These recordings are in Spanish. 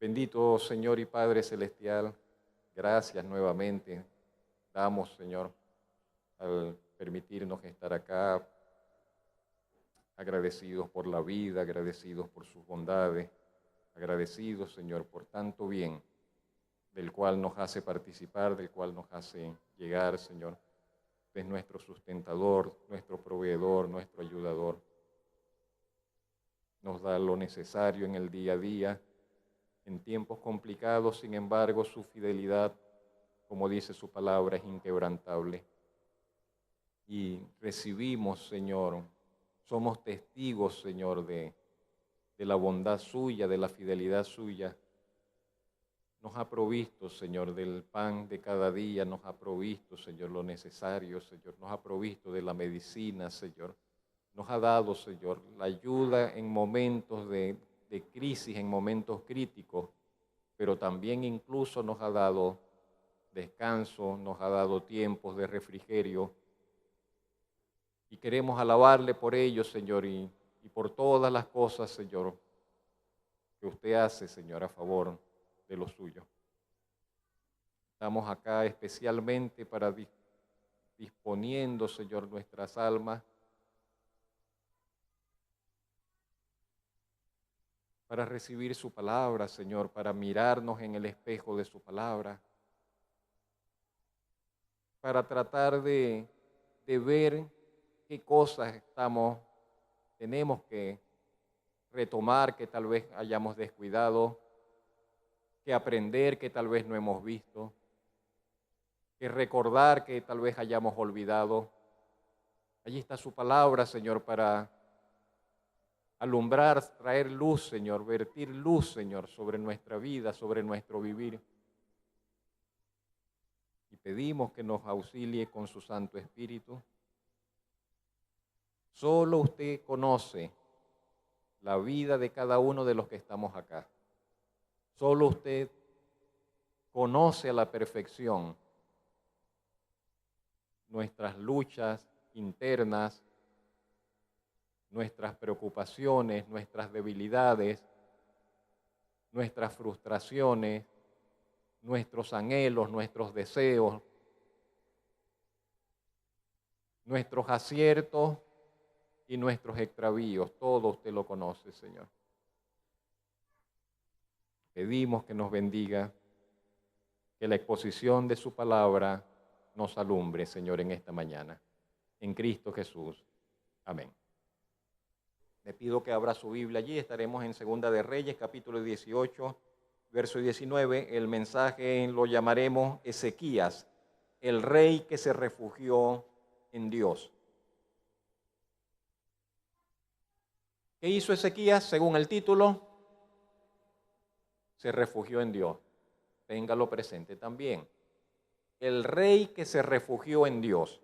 Bendito Señor y Padre Celestial, gracias nuevamente damos, Señor, al permitirnos estar acá, agradecidos por la vida, agradecidos por sus bondades, agradecidos, Señor, por tanto bien del cual nos hace participar, del cual nos hace llegar, Señor. Es nuestro sustentador, nuestro proveedor, nuestro ayudador. Nos da lo necesario en el día a día. En tiempos complicados, sin embargo, su fidelidad, como dice su palabra, es inquebrantable. Y recibimos, Señor, somos testigos, Señor, de la bondad suya, de la fidelidad suya. Nos ha provisto, Señor, del pan de cada día, nos ha provisto, Señor, lo necesario, Señor, nos ha provisto de la medicina, Señor. Nos ha dado, Señor, la ayuda en momentos de crisis, en momentos críticos, pero también incluso nos ha dado descanso, nos ha dado tiempos de refrigerio. Y queremos alabarle por ello, Señor, y por todas las cosas, Señor, que usted hace, Señor, a favor de lo suyo. Estamos acá especialmente para disponiendo, Señor, nuestras almas para recibir su palabra, Señor, para mirarnos en el espejo de su palabra, para tratar de ver qué cosas tenemos que retomar, que tal vez hayamos descuidado, que aprender, que tal vez no hemos visto, que recordar, que tal vez hayamos olvidado. Allí está su palabra, Señor, para alumbrar, traer luz, Señor, vertir luz, Señor, sobre nuestra vida, sobre nuestro vivir. Y pedimos que nos auxilie con su Santo Espíritu. Solo usted conoce la vida de cada uno de los que estamos acá. Solo usted conoce a la perfección nuestras luchas internas, nuestras preocupaciones, nuestras debilidades, nuestras frustraciones, nuestros anhelos, nuestros deseos, nuestros aciertos y nuestros extravíos. Todo usted lo conoce, Señor. Pedimos que nos bendiga, que la exposición de su palabra nos alumbre, Señor, en esta mañana. En Cristo Jesús. Amén. Le pido que abra su Biblia allí. Estaremos en Segunda de Reyes, capítulo 18, verso 19. El mensaje lo llamaremos Ezequías, el rey que se refugió en Dios. ¿Qué hizo Ezequías según el título? Se refugió en Dios. Téngalo presente también. El rey que se refugió en Dios.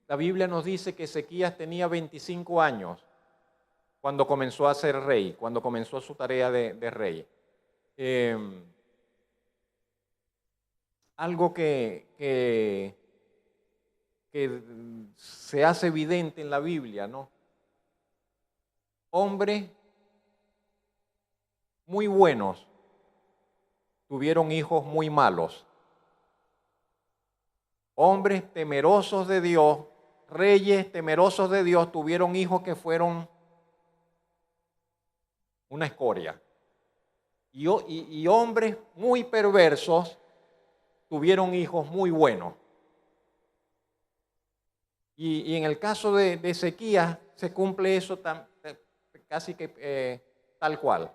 La Biblia nos dice que Ezequías tenía 25 años cuando comenzó a ser rey, cuando comenzó su tarea de rey. Algo que se hace evidente en la Biblia, ¿no? Hombres muy buenos tuvieron hijos muy malos. Hombres temerosos de Dios, reyes temerosos de Dios, tuvieron hijos que fueron una escoria. Y hombres muy perversos tuvieron hijos muy buenos. Y en el caso de Ezequías se cumple eso casi que tal cual.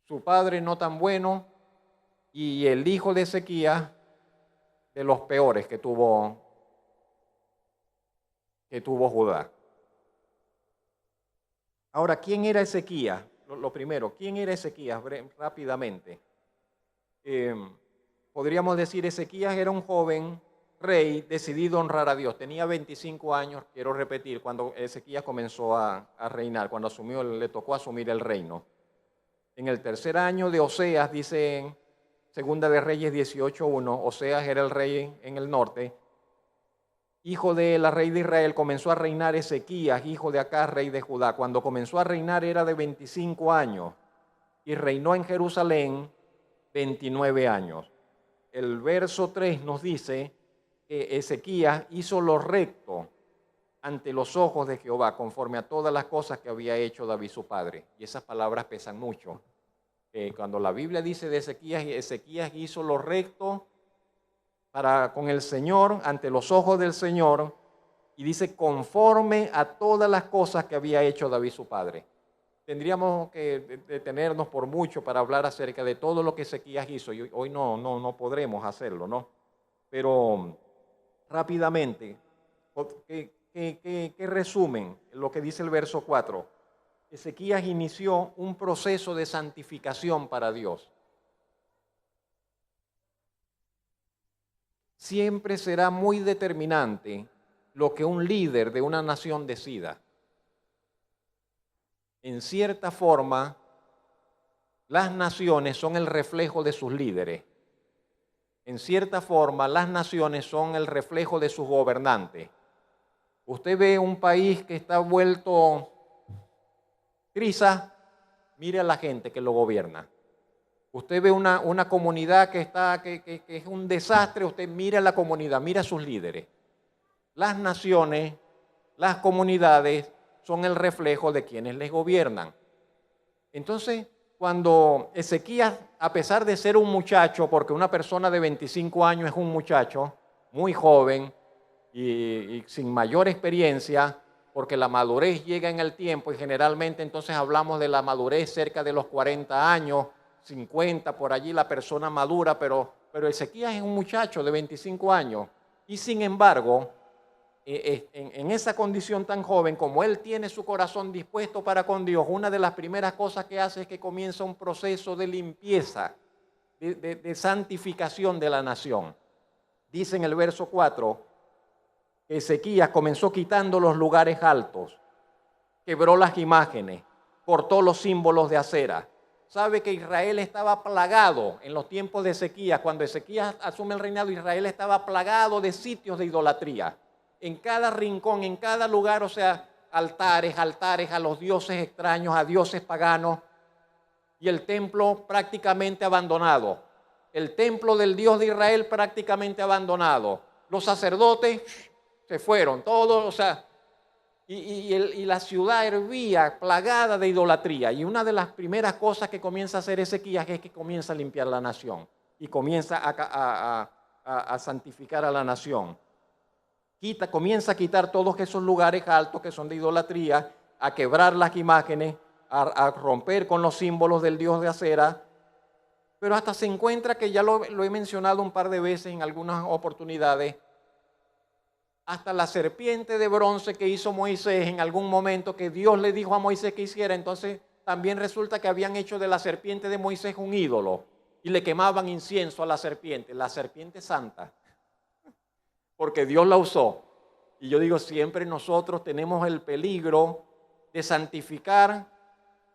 Su padre no tan bueno y el hijo de Ezequías de los peores que tuvo Judá. Ahora, ¿quién era Ezequías? Lo primero, ¿quién era Ezequías? Rápidamente. Podríamos decir, Ezequías era un joven rey decidido a honrar a Dios. Tenía 25 años, quiero repetir, cuando Ezequías comenzó a reinar, cuando le tocó asumir el reino. En el tercer año de Oseas, dice en Segunda de Reyes 18:1, Oseas era el rey en el norte, hijo de la rey de Israel, comenzó a reinar Ezequías, hijo de Acaz, rey de Judá. Cuando comenzó a reinar era de 25 años y reinó en Jerusalén 29 años. El verso 3 nos dice que Ezequías hizo lo recto ante los ojos de Jehová, conforme a todas las cosas que había hecho David su padre. Y esas palabras pesan mucho. Cuando la Biblia dice de Ezequías, Ezequías hizo lo recto con el Señor, ante los ojos del Señor, y dice conforme a todas las cosas que había hecho David su padre. Tendríamos que detenernos por mucho para hablar acerca de todo lo que Ezequías hizo, y hoy no podremos hacerlo, ¿no? Pero rápidamente, ¿qué resumen lo que dice el verso 4? Ezequías inició un proceso de santificación para Dios. Siempre será muy determinante lo que un líder de una nación decida. En cierta forma, las naciones son el reflejo de sus líderes. En cierta forma, las naciones son el reflejo de sus gobernantes. Usted ve un país que está vuelto criza, mire a la gente que lo gobierna. Usted ve una comunidad que es un desastre, usted mira a la comunidad, mira a sus líderes. Las naciones, las comunidades son el reflejo de quienes les gobiernan. Entonces, cuando Ezequías, a pesar de ser un muchacho, porque una persona de 25 años es un muchacho, muy joven y sin mayor experiencia, porque la madurez llega en el tiempo y generalmente entonces hablamos de la madurez cerca de los 40 años, 50, por allí la persona madura, pero Ezequías es un muchacho de 25 años y sin embargo, en esa condición tan joven, como él tiene su corazón dispuesto para con Dios, una de las primeras cosas que hace es que comienza un proceso de limpieza, de santificación de la nación. Dice en el verso 4, que Ezequías comenzó quitando los lugares altos, quebró las imágenes, cortó los símbolos de acera. Sabe que Israel estaba plagado en los tiempos de Ezequías. Cuando Ezequías asume el reinado, Israel estaba plagado de sitios de idolatría. En cada rincón, en cada lugar, o sea, altares a los dioses extraños, a dioses paganos, y el templo prácticamente abandonado. El templo del Dios de Israel prácticamente abandonado. Los sacerdotes se fueron, todos, o sea, y la ciudad hervía, plagada de idolatría. Y una de las primeras cosas que comienza a hacer Ezequías es que comienza a limpiar la nación y comienza a santificar a la nación. Comienza a quitar todos esos lugares altos que son de idolatría, a quebrar las imágenes, a romper con los símbolos del dios de acera, pero hasta se encuentra, que ya lo he mencionado un par de veces en algunas oportunidades, hasta la serpiente de bronce que hizo Moisés en algún momento, que Dios le dijo a Moisés que hiciera, entonces también resulta que habían hecho de la serpiente de Moisés un ídolo y le quemaban incienso a la serpiente santa, porque Dios la usó. Y yo digo, siempre nosotros tenemos el peligro de santificar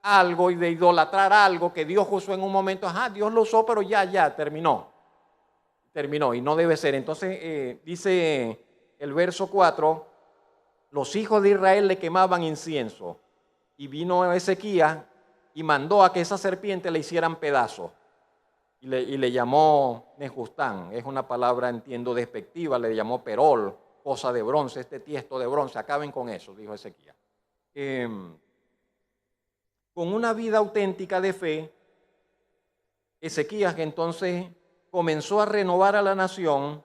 algo y de idolatrar algo que Dios usó en un momento. Dios lo usó, pero ya, terminó, y no debe ser. Entonces dice el verso 4, los hijos de Israel le quemaban incienso, y vino Ezequías y mandó a que esa serpiente le hicieran pedazos, y le llamó Nejustán. Es una palabra, entiendo, despectiva, le llamó perol, cosa de bronce, este tiesto de bronce, acaben con eso, dijo Ezequías. Con una vida auténtica de fe, Ezequías entonces comenzó a renovar a la nación,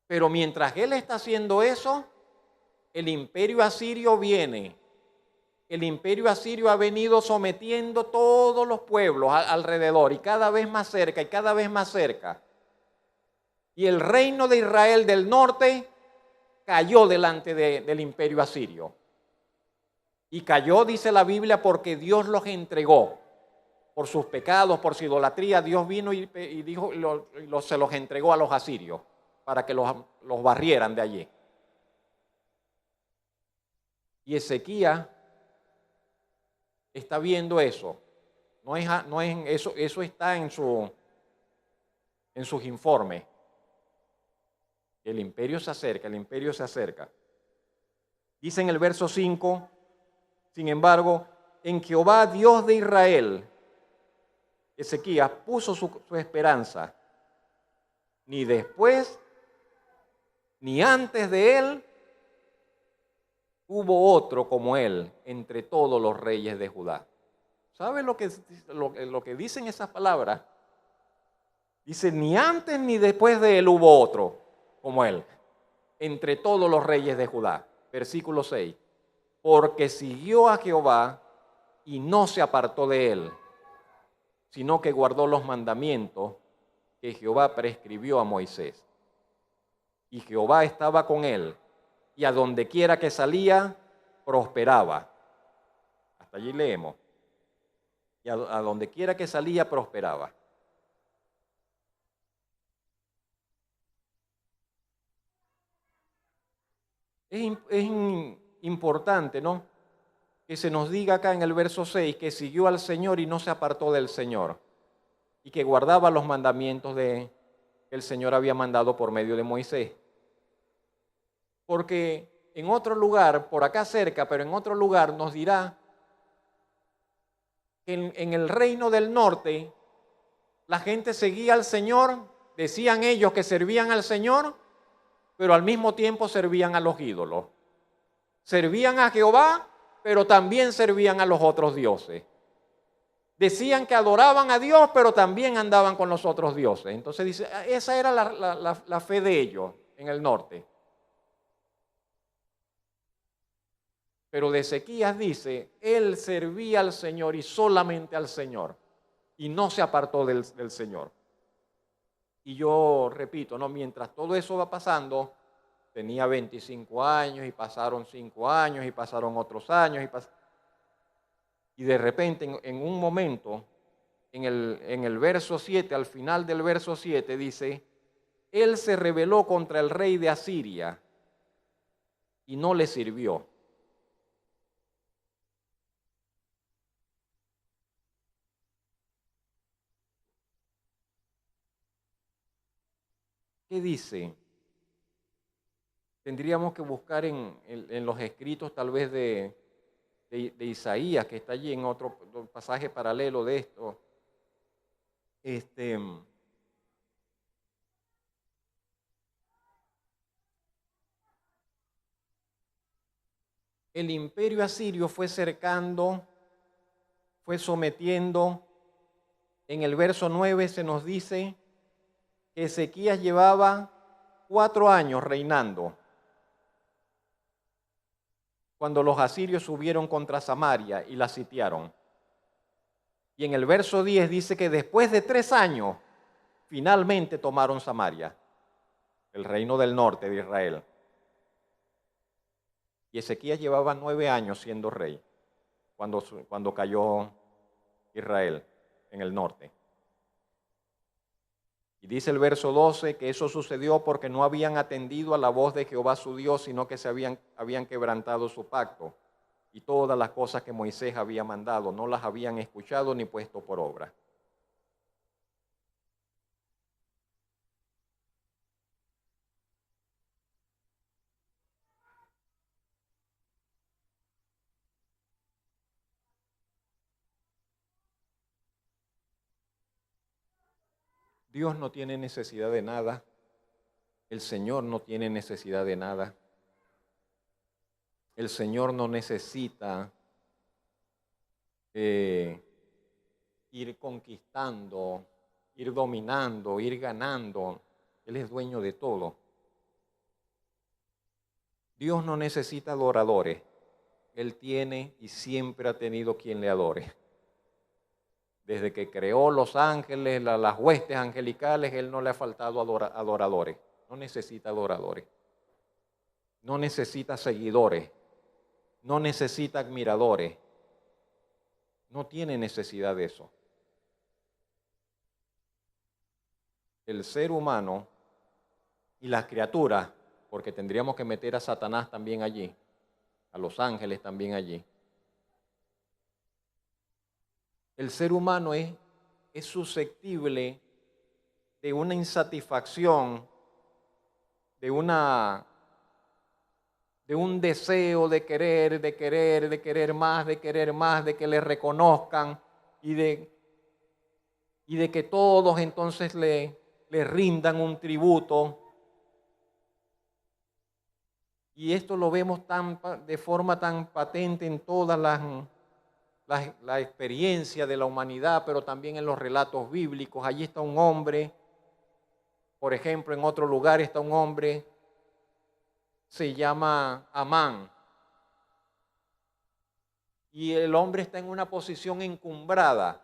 pero mientras él está haciendo eso, el imperio asirio viene. El imperio asirio ha venido sometiendo todos los pueblos alrededor, y cada vez más cerca, y cada vez más cerca. Y el reino de Israel del norte cayó delante del imperio asirio. Y cayó, dice la Biblia, porque Dios los entregó. Por sus pecados, por su idolatría, Dios vino y dijo, se los entregó a los asirios para que los barrieran de allí. Y Ezequías está viendo eso. No es eso está en sus informes. El imperio se acerca, el imperio se acerca. Dice en el verso 5, sin embargo, en Jehová, Dios de Israel, Ezequías puso su esperanza, ni después ni antes de él hubo otro como él entre todos los reyes de Judá. ¿Sabe lo que dicen esas palabras? Dice, ni antes ni después de él hubo otro como él entre todos los reyes de Judá. Versículo 6. Porque siguió a Jehová y no se apartó de él, sino que guardó los mandamientos que Jehová prescribió a Moisés. Y Jehová estaba con él, y a donde quiera que salía, prosperaba. Hasta allí leemos. Y a donde quiera que salía, prosperaba. Es importante, ¿no?, que se nos diga acá en el verso 6 que siguió al Señor y no se apartó del Señor, y que guardaba los mandamientos que el Señor había mandado por medio de Moisés. Porque en otro lugar, por acá cerca, pero en otro lugar nos dirá que en el reino del norte la gente seguía al Señor, decían ellos que servían al Señor, pero al mismo tiempo servían a los ídolos. Servían a Jehová, pero también servían a los otros dioses. Decían que adoraban a Dios, pero también andaban con los otros dioses. Entonces dice, esa era la fe de ellos en el norte. Pero de Ezequías dice, él servía al Señor y solamente al Señor, y no se apartó del Señor. Y yo repito, ¿no?, mientras todo eso va pasando, tenía 25 años y pasaron 5 años y pasaron otros años y de repente en un momento, en el verso 7, al final del verso 7 dice, él se rebeló contra el rey de Asiria y no le sirvió. ¿Qué dice? Tendríamos que buscar en los escritos tal vez de Isaías, que está allí en otro pasaje paralelo de esto. El imperio asirio fue cercando, fue sometiendo. En el verso 9 se nos dice que Ezequías llevaba 4 años reinando cuando los asirios subieron contra Samaria y la sitiaron. Y en el verso 10 dice que después de 3 años, finalmente tomaron Samaria, el reino del norte de Israel. Y Ezequías llevaba 9 años siendo rey cuando cayó Israel en el norte. Y dice el verso 12 que eso sucedió porque no habían atendido a la voz de Jehová su Dios, sino que se habían quebrantado su pacto. Y todas las cosas que Moisés había mandado no las habían escuchado ni puesto por obra. Dios no tiene necesidad de nada. El Señor no tiene necesidad de nada. El Señor no necesita ir conquistando, ir dominando, ir ganando. Él es dueño de todo. Dios no necesita adoradores. Él tiene y siempre ha tenido quien le adore. Desde que creó los ángeles, las huestes angelicales, Él no le ha faltado adoradores. No necesita adoradores. No necesita seguidores. No necesita admiradores. No tiene necesidad de eso. El ser humano y las criaturas, porque tendríamos que meter a Satanás también allí, a los ángeles también allí. El ser humano es susceptible de una insatisfacción de un deseo de querer más, de que le reconozcan y de que todos entonces le rindan un tributo. Y esto lo vemos de forma tan patente en todas la experiencia de la humanidad, pero también en los relatos bíblicos. Allí está un hombre, por ejemplo, en otro lugar está un hombre, se llama Amán. Y el hombre está en una posición encumbrada.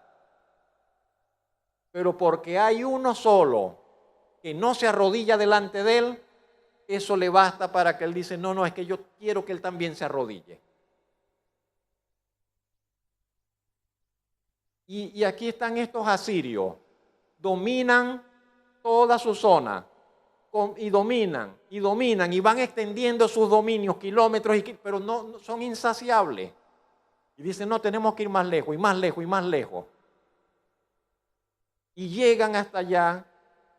Pero porque hay uno solo que no se arrodilla delante de él, eso le basta para que él dice, no, es que yo quiero que él también se arrodille. Y aquí están estos asirios, dominan toda su zona, y dominan, y van extendiendo sus dominios, kilómetros, pero no son insaciables. Y dicen, no, tenemos que ir más lejos, y más lejos, y más lejos. Y llegan hasta allá,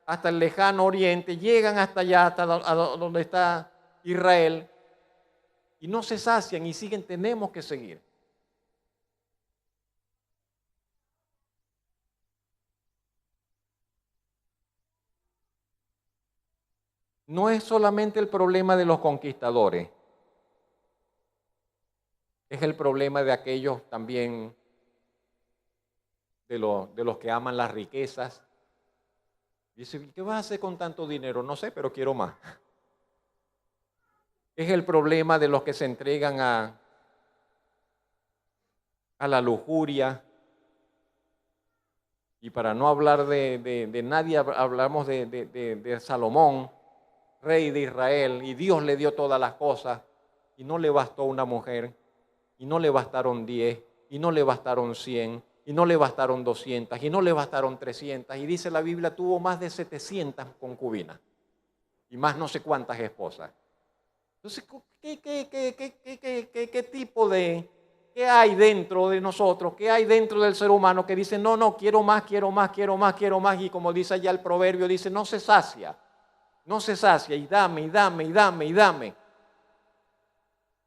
hasta el lejano oriente, llegan hasta allá, hasta donde está Israel, y no se sacian y siguen, tenemos que seguir. No es solamente el problema de los conquistadores, es el problema de aquellos también, de los que aman las riquezas. Dice, ¿qué vas a hacer con tanto dinero? No sé, pero quiero más. Es el problema de los que se entregan a la lujuria. Y para no hablar de nadie, hablamos de Salomón, rey de Israel, y Dios le dio todas las cosas, y no le bastó una mujer, y no le bastaron 10, y no le bastaron 100, y no le bastaron 200, y no le bastaron 300, y dice la Biblia, tuvo más de 700 concubinas, y más no sé cuántas esposas. Entonces, ¿qué tipo de, qué hay dentro de nosotros, qué hay dentro del ser humano que dice, no, quiero más, y como dice allá el proverbio, dice, no se sacia, y dame.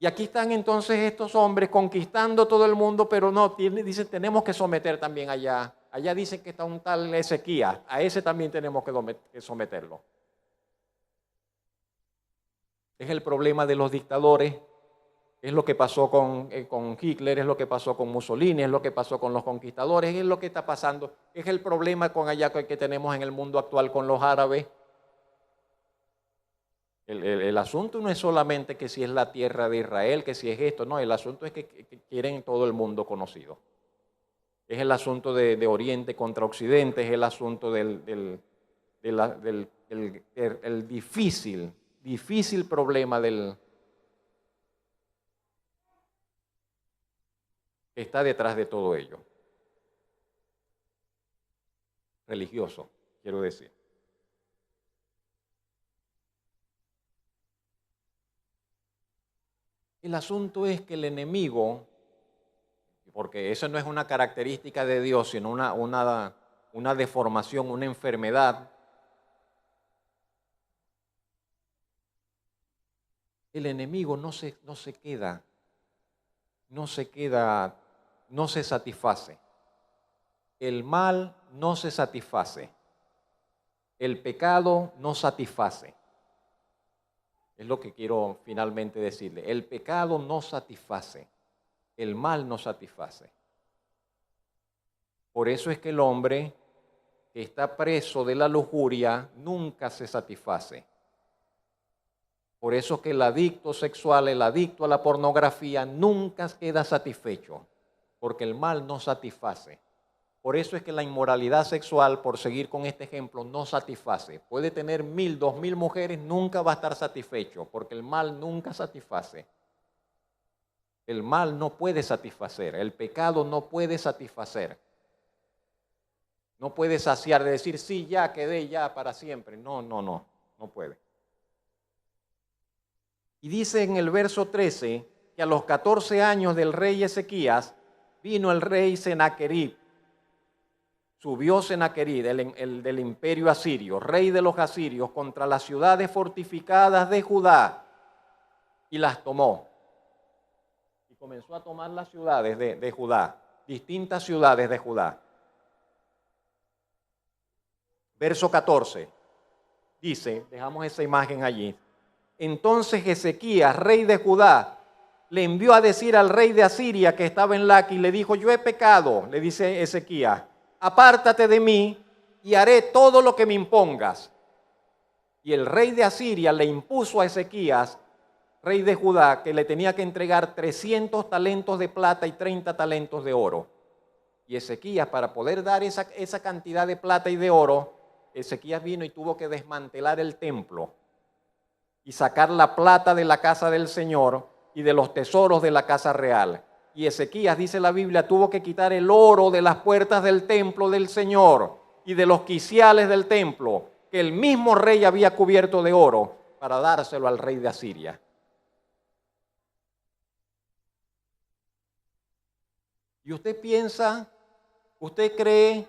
Y aquí están entonces estos hombres conquistando todo el mundo, pero no, dicen, tenemos que someter también allá. Allá dicen que está un tal Ezequías, a ese también tenemos que someterlo. Es el problema de los dictadores, es lo que pasó con Hitler, es lo que pasó con Mussolini, es lo que pasó con los conquistadores, es lo que está pasando, es el problema con allá que tenemos en el mundo actual con los árabes. El asunto no es solamente que si es la tierra de Israel, que si es esto, no, el asunto es que quieren todo el mundo conocido. Es el asunto de Oriente contra Occidente, es el asunto del difícil problema que está detrás de todo ello. Religioso, quiero decir. El asunto es que el enemigo, porque eso no es una característica de Dios, sino una deformación, una enfermedad. El enemigo no se satisface. El mal no se satisface. El pecado no satisface. Es lo que quiero finalmente decirle. El pecado no satisface. El mal no satisface. Por eso es que el hombre que está preso de la lujuria nunca se satisface. Por eso es que el adicto sexual, el adicto a la pornografía, nunca queda satisfecho, porque el mal no satisface. Por eso es que la inmoralidad sexual, por seguir con este ejemplo, no satisface. Puede tener 1000, 2000 mujeres, nunca va a estar satisfecho, porque el mal nunca satisface. El mal no puede satisfacer, el pecado no puede satisfacer. No puede saciar, de decir, sí, ya quedé ya para siempre. No puede. Y dice en el verso 13 que a los 14 años del rey Ezequías vino el rey Sennacherib, subió Senaquerib, el del imperio asirio, rey de los asirios, contra las ciudades fortificadas de Judá y las tomó. Y comenzó a tomar las ciudades de Judá, distintas ciudades de Judá. Verso 14, dice, dejamos esa imagen allí. Entonces Ezequías, rey de Judá, le envió a decir al rey de Asiria que estaba en Laqui, y le dijo, yo he pecado, le dice Ezequías, apártate de mí y haré todo lo que me impongas. Y el rey de Asiria le impuso a Ezequías, rey de Judá, que le tenía que entregar 300 talentos de plata y 30 talentos de oro. Y Ezequías, para poder dar esa cantidad de plata y de oro, Ezequías vino y tuvo que desmantelar el templo y sacar la plata de la casa del Señor y de los tesoros de la casa real. Y Ezequías, dice la Biblia, tuvo que quitar el oro de las puertas del templo del Señor y de los quiciales del templo, que el mismo rey había cubierto de oro, para dárselo al rey de Asiria. ¿Y usted piensa, usted cree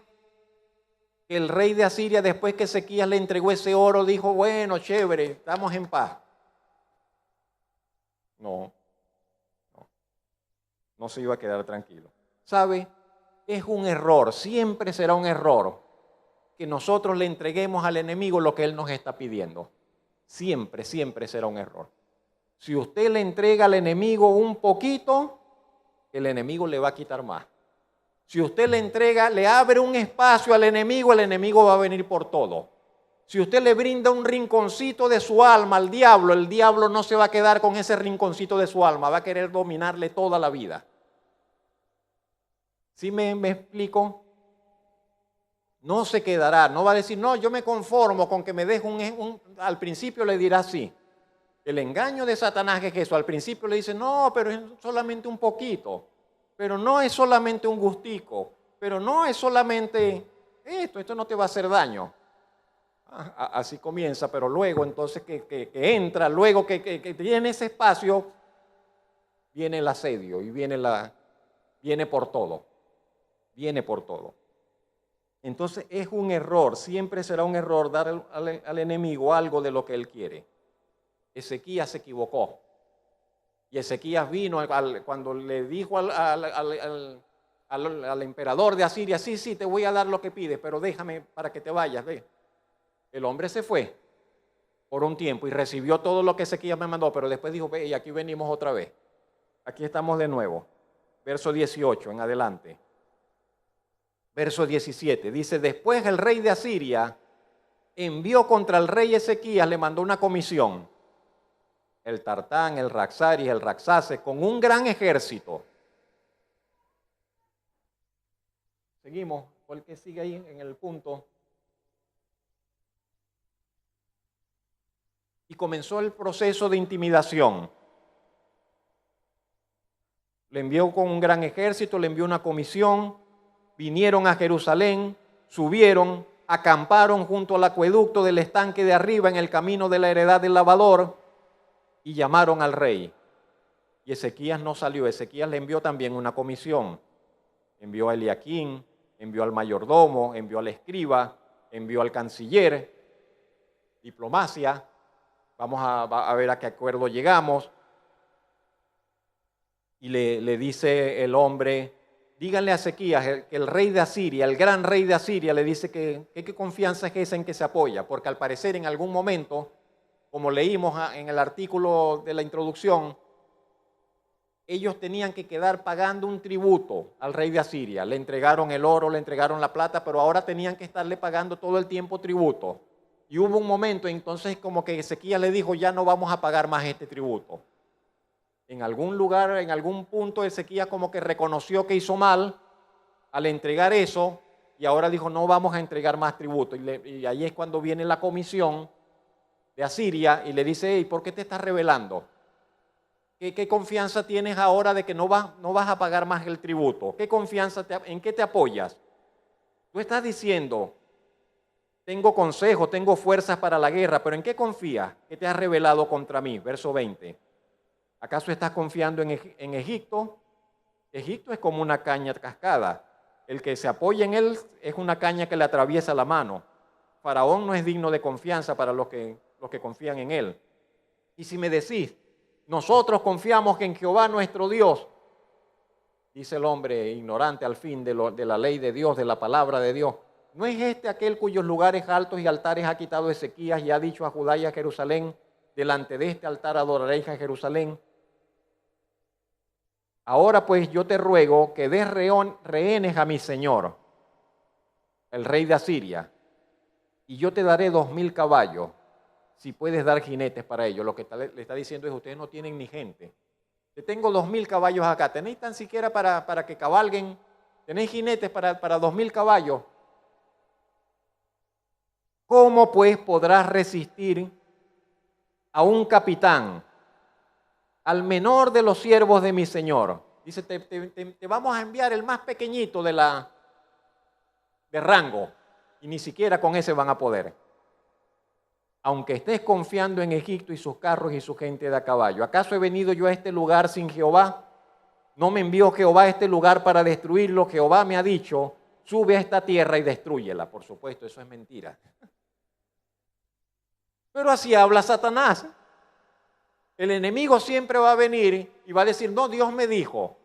que el rey de Asiria, después que Ezequías le entregó ese oro, dijo, bueno, chévere, estamos en paz? No se iba a quedar tranquilo. ¿Sabe? Es un error, siempre será un error que nosotros le entreguemos al enemigo lo que él nos está pidiendo. Siempre, siempre será un error. Si usted le entrega al enemigo un poquito, el enemigo le va a quitar más. Si usted le entrega, le abre un espacio al enemigo, el enemigo va a venir por todo. Si usted le brinda un rinconcito de su alma al diablo, el diablo no se va a quedar con ese rinconcito de su alma, va a querer dominarle toda la vida. ¿Sí me explico? No se quedará, no va a decir, no, yo me conformo con que me deje al principio le dirá sí. El engaño de Satanás es eso, al principio le dice, no, pero es solamente un poquito, pero no es solamente un gustico, pero no es solamente esto no te va a hacer daño. Así comienza, pero luego entonces que entra, luego que tiene ese espacio, viene el asedio y viene por todo. Viene por todo. Entonces es un error, siempre será un error dar al enemigo algo de lo que él quiere. Ezequías se equivocó. Y Ezequías vino cuando le dijo al emperador de Asiria, sí, te voy a dar lo que pides, pero déjame para que te vayas. Ve. El hombre se fue por un tiempo y recibió todo lo que Ezequías me mandó, pero después dijo, ve, y aquí venimos otra vez. Aquí estamos de nuevo. Verso 18 en adelante. Verso 17, dice, después el rey de Asiria envió contra el rey Ezequías, le mandó una comisión, el Tartán, el Raxaris, el Raxaces, con un gran ejército. Seguimos, ¿cuál que sigue ahí en el punto? Y comenzó el proceso de intimidación. Le envió con un gran ejército, le envió una comisión. Vinieron a Jerusalén, subieron, acamparon junto al acueducto del estanque de arriba en el camino de la heredad del lavador y llamaron al rey. Y Ezequías no salió. Ezequías le envió también una comisión. Envió a Eliaquín, envió al mayordomo, envió al escriba, envió al canciller. Diplomacia. Vamos a ver a qué acuerdo llegamos. Y le dice el hombre, díganle a Ezequías, que el rey de Asiria, el gran rey de Asiria, le dice que qué confianza es esa en que se apoya, porque al parecer en algún momento, como leímos en el artículo de la introducción, ellos tenían que quedar pagando un tributo al rey de Asiria. Le entregaron el oro, le entregaron la plata, pero ahora tenían que estarle pagando todo el tiempo tributo. Y hubo un momento entonces como que Ezequías le dijo, ya no vamos a pagar más este tributo. En algún lugar, en algún punto, Ezequías como que reconoció que hizo mal al entregar eso y ahora dijo, no vamos a entregar más tributo. Y ahí es cuando viene la comisión de Asiria y le dice, hey, ¿por qué te estás rebelando? ¿Qué confianza tienes ahora de que no vas a pagar más el tributo? ¿Qué confianza, en qué te apoyas? Tú estás diciendo, tengo consejo, tengo fuerzas para la guerra, pero ¿en qué confías? ¿Qué te has rebelado contra mí? Verso 20. ¿Acaso estás confiando en Egipto? Egipto es como una caña cascada. el que se apoya en él es una caña que le atraviesa la mano. Faraón no es digno de confianza para los que confían en él. Y si me decís, nosotros confiamos en Jehová nuestro Dios, dice el hombre ignorante al fin de la ley de Dios, de la palabra de Dios, ¿no es este aquel cuyos lugares altos y altares ha quitado Ezequías y ha dicho a Judá y a Jerusalén, delante de este altar adoraréis a Jerusalén? Ahora pues yo te ruego que des rehenes a mi señor, el rey de Asiria, y yo te daré 2000 caballos, si puedes dar jinetes para ellos. Lo que le está diciendo es, ustedes no tienen ni gente. Te tengo 2000 caballos acá, ¿tenéis tan siquiera para que cabalguen? ¿Tenéis jinetes para 2000 caballos? ¿Cómo pues podrás resistir a un capitán, al menor de los siervos de mi señor? Dice, te vamos a enviar el más pequeñito de rango, y ni siquiera con ese van a poder. Aunque estés confiando en Egipto y sus carros y su gente de a caballo. ¿Acaso he venido yo a este lugar sin Jehová? ¿No me envió Jehová a este lugar para destruirlo? Jehová me ha dicho, sube a esta tierra y destrúyela. Por supuesto, eso es mentira. Pero así habla Satanás. El enemigo siempre va a venir y va a decir, no, Dios me dijo.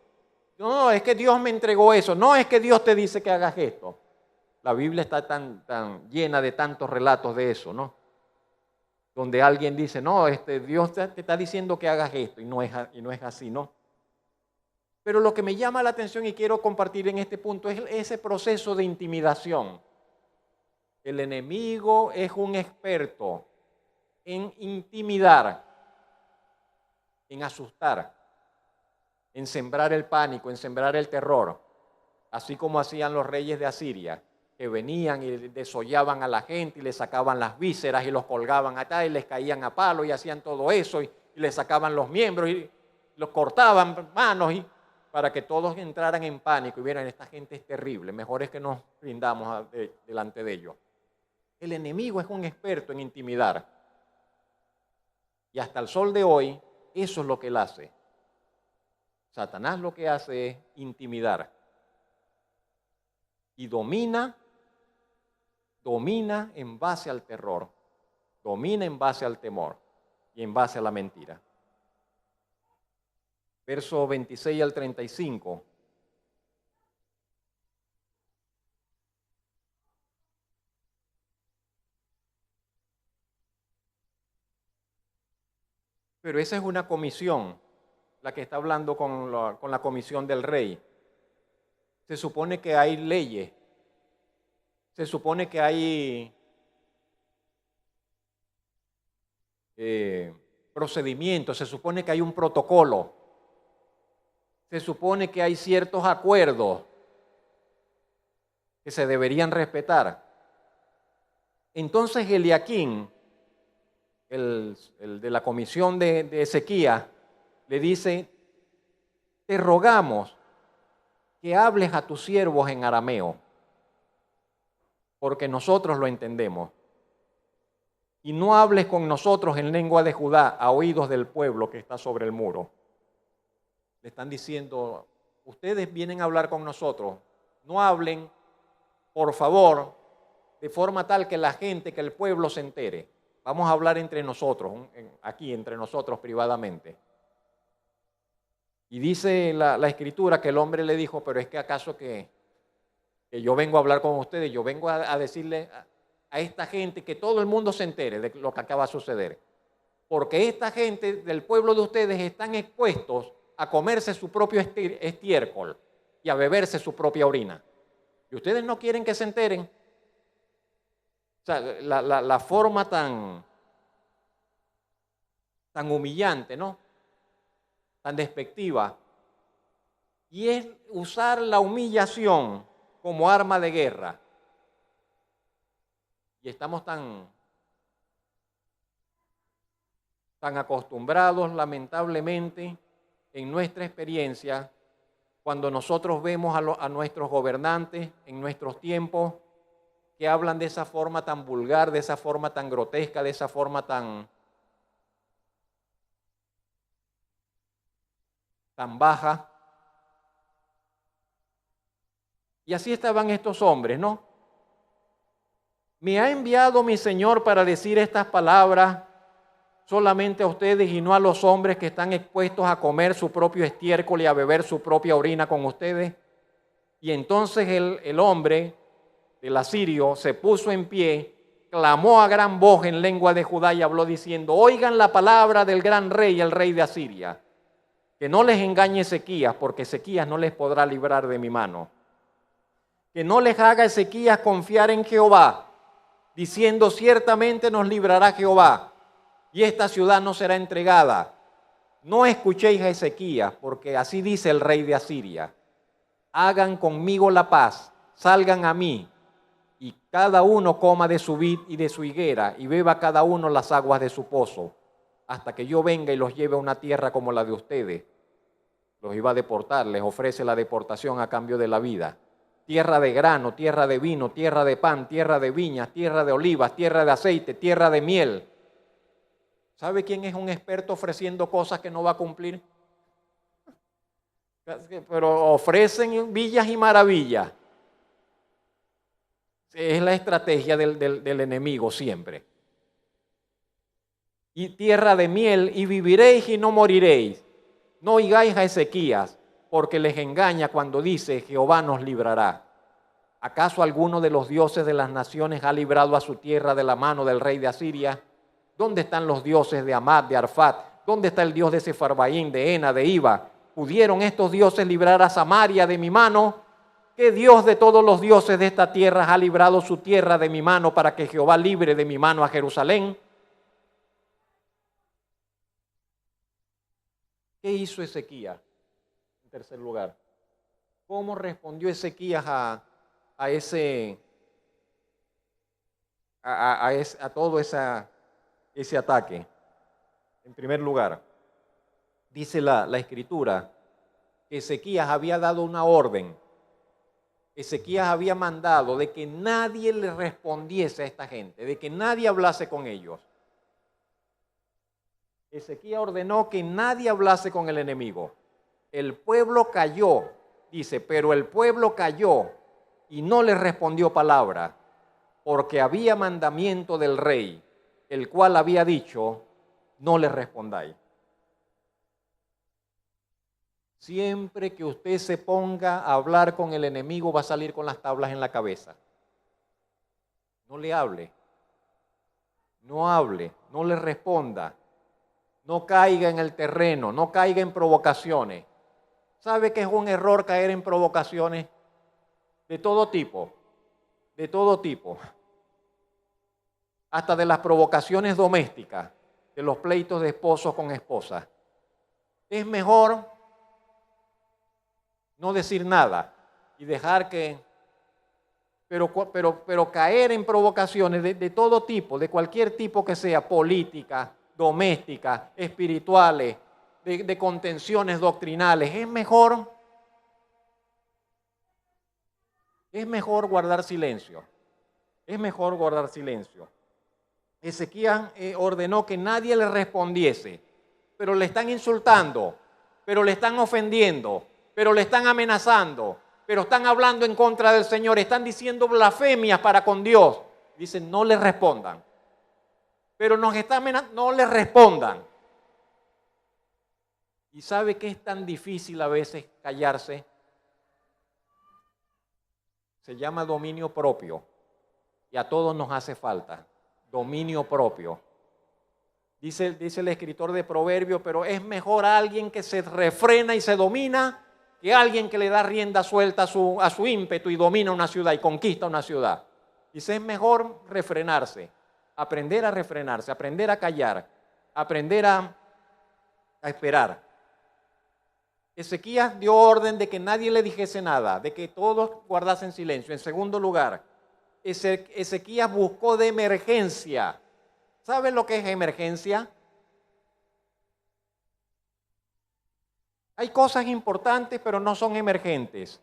No, es que Dios me entregó eso. No, es que Dios te dice que hagas esto. La Biblia está tan llena de tantos relatos de eso, ¿no? Donde alguien dice, no, Dios te está diciendo que hagas esto, y no es así, ¿no? Pero lo que me llama la atención y quiero compartir en este punto es ese proceso de intimidación. El enemigo es un experto en intimidar, en asustar, en sembrar el pánico, en sembrar el terror, así como hacían los reyes de Asiria, que venían y desollaban a la gente y le sacaban las vísceras y los colgaban acá y les caían a palo y hacían todo eso y les sacaban los miembros y los cortaban manos para que todos entraran en pánico y vieran, esta gente es terrible, mejor es que nos rindamos delante de ellos. El enemigo es un experto en intimidar y hasta el sol de hoy eso es lo que él hace. Satanás lo que hace es intimidar y domina en base al terror, domina en base al temor y en base a la mentira. Verso 26 al 35. Pero esa es una comisión, la que está hablando con la comisión del rey. Se supone que hay leyes, se supone que hay procedimientos, se supone que hay un protocolo, se supone que hay ciertos acuerdos que se deberían respetar. Entonces Eliaquín, el de la comisión de Ezequías, le dice, te rogamos que hables a tus siervos en arameo, porque nosotros lo entendemos. Y no hables con nosotros en lengua de Judá a oídos del pueblo que está sobre el muro. Le están diciendo, ustedes vienen a hablar con nosotros, no hablen, por favor, de forma tal que la gente, que el pueblo se entere. Vamos a hablar entre nosotros, aquí entre nosotros privadamente. Y dice la Escritura que el hombre le dijo, pero es que acaso que yo vengo a hablar con ustedes, yo vengo a decirle a esta gente que todo el mundo se entere de lo que acaba de suceder. Porque esta gente del pueblo de ustedes están expuestos a comerse su propio estiércol y a beberse su propia orina. Y ustedes no quieren que se enteren. O sea, la forma tan humillante, ¿no? Tan despectiva. Y es usar la humillación como arma de guerra. Y estamos tan acostumbrados, lamentablemente, en nuestra experiencia, cuando nosotros vemos a nuestros gobernantes en nuestros tiempos, que hablan de esa forma tan vulgar, de esa forma tan grotesca, de esa forma tan baja. Y así estaban estos hombres, ¿no? Me ha enviado mi Señor para decir estas palabras solamente a ustedes y no a los hombres que están expuestos a comer su propio estiércol y a beber su propia orina con ustedes. Y entonces el hombre del asirio se puso en pie, clamó a gran voz en lengua de Judá y habló diciendo: oigan la palabra del gran rey, el rey de Asiria. Que no les engañe Ezequías, porque Ezequías no les podrá librar de mi mano. Que no les haga Ezequías confiar en Jehová, diciendo: ciertamente nos librará Jehová, y esta ciudad no será entregada. No escuchéis a Ezequías, porque así dice el rey de Asiria: hagan conmigo la paz, salgan a mí, y cada uno coma de su vid y de su higuera, y beba cada uno las aguas de su pozo, hasta que yo venga y los lleve a una tierra como la de ustedes. Los iba a deportar, les ofrece la deportación a cambio de la vida. Tierra de grano, tierra de vino, tierra de pan, tierra de viñas, tierra de olivas, tierra de aceite, tierra de miel. ¿Sabe quién es un experto ofreciendo cosas que no va a cumplir? Pero ofrecen villas y maravillas. Es la estrategia del enemigo siempre. Y tierra de miel, y viviréis y no moriréis. No oigáis a Ezequías, porque les engaña cuando dice: Jehová nos librará. ¿Acaso alguno de los dioses de las naciones ha librado a su tierra de la mano del rey de Asiria? ¿Dónde están los dioses de Amad, de Arfat? ¿Dónde está el dios de Sefarbaín, de Ena, de Iba? ¿Pudieron estos dioses librar a Samaria de mi mano? ¿Qué Dios de todos los dioses de esta tierra ha librado su tierra de mi mano para que Jehová libre de mi mano a Jerusalén? ¿Qué hizo Ezequías? En tercer lugar, ¿cómo respondió Ezequías a todo ese ataque? En primer lugar, dice la Escritura que Ezequías había dado una orden. Ezequías había mandado de que nadie le respondiese a esta gente, de que nadie hablase con ellos. Ezequías ordenó que nadie hablase con el enemigo. El pueblo cayó, dice, pero el pueblo cayó y no le respondió palabra, porque había mandamiento del rey, el cual había dicho: no le respondáis. Siempre que usted se ponga a hablar con el enemigo, va a salir con las tablas en la cabeza. No le hable, no le responda, no caiga en el terreno, no caiga en provocaciones. ¿Sabe que es un error caer en provocaciones? De todo tipo, hasta de las provocaciones domésticas, de los pleitos de esposos con esposas. Es mejor no decir nada y dejar que... Pero caer en provocaciones de todo tipo, de cualquier tipo que sea, política, doméstica, espirituales, de contenciones doctrinales, es mejor guardar silencio. Es mejor guardar silencio. Ezequías ordenó que nadie le respondiese, pero le están insultando, pero le están ofendiendo, pero le están amenazando, pero están hablando en contra del Señor, están diciendo blasfemias para con Dios. Dicen: no le respondan. Pero nos está amenazando, no le respondan. ¿Y sabe que es tan difícil a veces callarse? Se llama dominio propio, y a todos nos hace falta dominio propio. Dice el escritor de Proverbios: pero es mejor alguien que se refrena y se domina que alguien que le da rienda suelta a su ímpetu y domina una ciudad y conquista una ciudad. Dice: es mejor refrenarse, aprender a refrenarse, aprender a callar, aprender a esperar. Ezequías dio orden de que nadie le dijese nada, de que todos guardasen silencio. En segundo lugar, Ezequías buscó de emergencia. ¿Sabe lo que es emergencia? Hay cosas importantes, pero no son emergentes.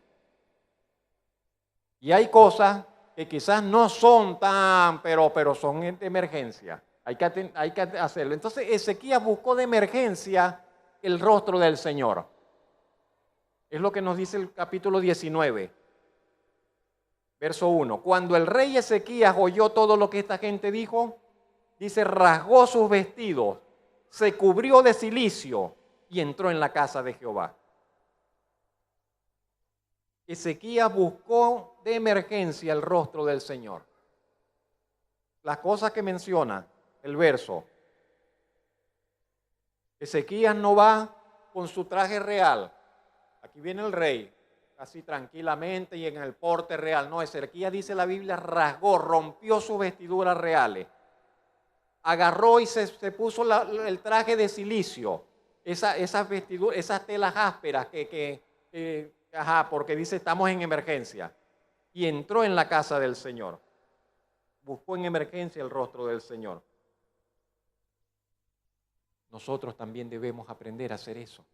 Y hay cosas que quizás no son tan, pero son de emergencia. Hay que hacerlo. Entonces Ezequías buscó de emergencia el rostro del Señor. Es lo que nos dice el capítulo 19. Verso 1. Cuando el rey Ezequías oyó todo lo que esta gente dijo, dice, rasgó sus vestidos, se cubrió de cilicio y entró en la casa de Jehová. Ezequías buscó de emergencia el rostro del Señor. Las cosas que menciona el verso. Ezequías no va con su traje real. Aquí viene el rey, así tranquilamente y en el porte real. No, Ezequías, dice la Biblia, rasgó, rompió sus vestiduras reales. Agarró y se puso el traje de cilicio, esas vestiduras, esas telas ásperas porque dice estamos en emergencia. Y entró en la casa del Señor. Buscó en emergencia el rostro del Señor. Nosotros también debemos aprender a hacer eso.